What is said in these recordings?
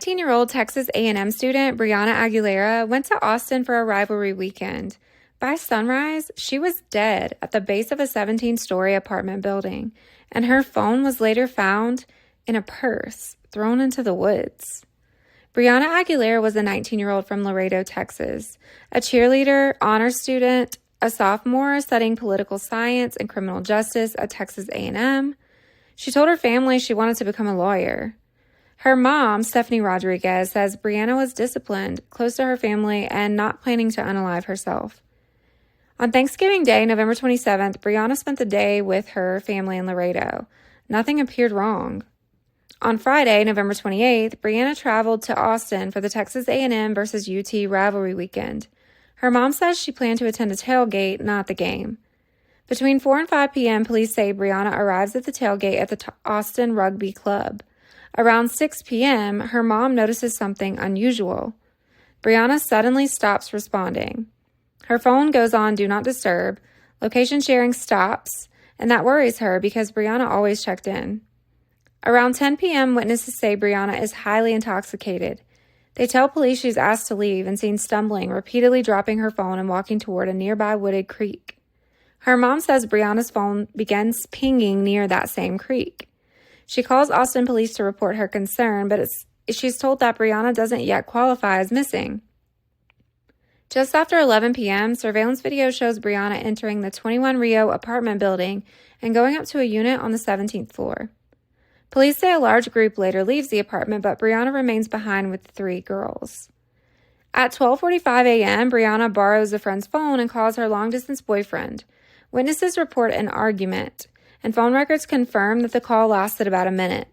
19-year-old Texas A&M student Brianna Aguilera went to Austin for a rivalry weekend. By sunrise, she was dead at the base of a 17-story apartment building, and her phone was later found in a purse thrown into the woods. Brianna Aguilera was a 19-year-old from Laredo, Texas, a cheerleader, honors student, a sophomore studying political science and criminal justice at Texas A&M. She told her family she wanted to become a lawyer. Her mom, Stephanie Rodriguez, says Brianna was disciplined, close to her family, and not planning to unalive herself. On Thanksgiving Day, November 27th, Brianna spent the day with her family in Laredo. Nothing appeared wrong. On Friday, November 28th, Brianna traveled to Austin for the Texas A&M versus UT rivalry weekend. Her mom says she planned to attend a tailgate, not the game. Between 4 and 5 p.m., police say Brianna arrives at the tailgate at the Austin Rugby Club. Around 6 p.m., her mom notices something unusual. Brianna suddenly stops responding. Her phone goes on Do Not Disturb, location sharing stops, and that worries her because Brianna always checked in. Around 10 p.m., witnesses say Brianna is highly intoxicated. They tell police she's asked to leave and seen stumbling, repeatedly dropping her phone and walking toward a nearby wooded creek. Her mom says Brianna's phone begins pinging near that same creek. She calls Austin police to report her concern, but she's told that Brianna doesn't yet qualify as missing. Just after 11 p.m., surveillance video shows Brianna entering the 21 Rio apartment building and going up to a unit on the 17th floor. Police say a large group later leaves the apartment, but Brianna remains behind with 3 girls. At 12:45 a.m., Brianna borrows a friend's phone and calls her long-distance boyfriend. Witnesses report an argument, and phone records confirm that the call lasted about a minute.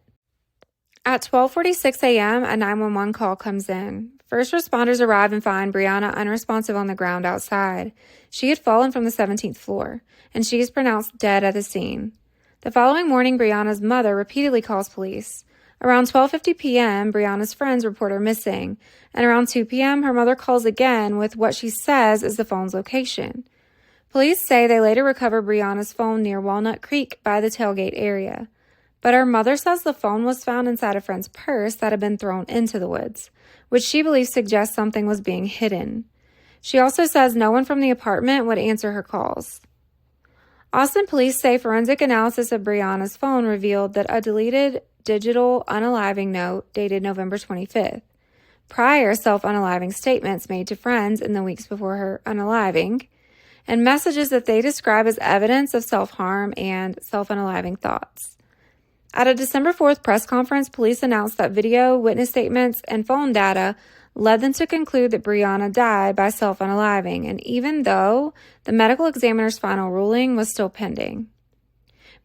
At 12:46 a.m., a 911 call comes in. First responders arrive and find Brianna unresponsive on the ground outside. She had fallen from the 17th floor, and she is pronounced dead at the scene. The following morning, Brianna's mother repeatedly calls police. Around 12:50 p.m., Brianna's friends report her missing, and around 2 p.m., her mother calls again with what she says is the phone's location. Police say they later recover Brianna's phone near Walnut Creek by the tailgate area. But her mother says the phone was found inside a friend's purse that had been thrown into the woods, which she believes suggests something was being hidden. She also says no one from the apartment would answer her calls. Austin police say forensic analysis of Brianna's phone revealed that a deleted digital unaliving note dated November 25th. Prior self-unaliving statements made to friends in the weeks before her unaliving, and messages that they describe as evidence of self-harm and self-unaliving thoughts. At a December 4th press conference, police announced that video, witness statements, and phone data led them to conclude that Brianna died by self-unaliving, and even though the medical examiner's final ruling was still pending.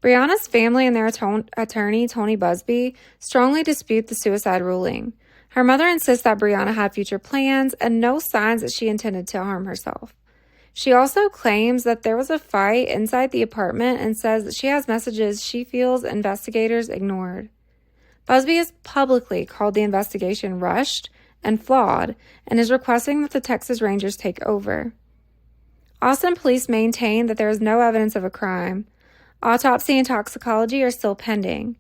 Brianna's family and their attorney, Tony Busby, strongly dispute the suicide ruling. Her mother insists that Brianna had future plans and no signs that she intended to harm herself. She also claims that there was a fight inside the apartment and says that she has messages she feels investigators ignored. Busby has publicly called the investigation rushed and flawed and is requesting that the Texas Rangers take over. Austin police maintain that there is no evidence of a crime. Autopsy and toxicology are still pending.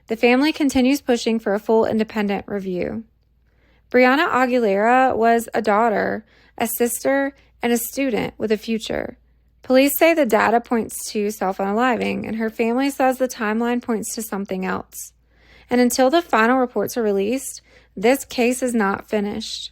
The family continues pushing for a full independent review. Brianna Aguilera was a daughter, a sister, and a student with a future. Police say the data points to self-unaliving, and her family says the timeline points to something else. And until the final reports are released, this case is not finished.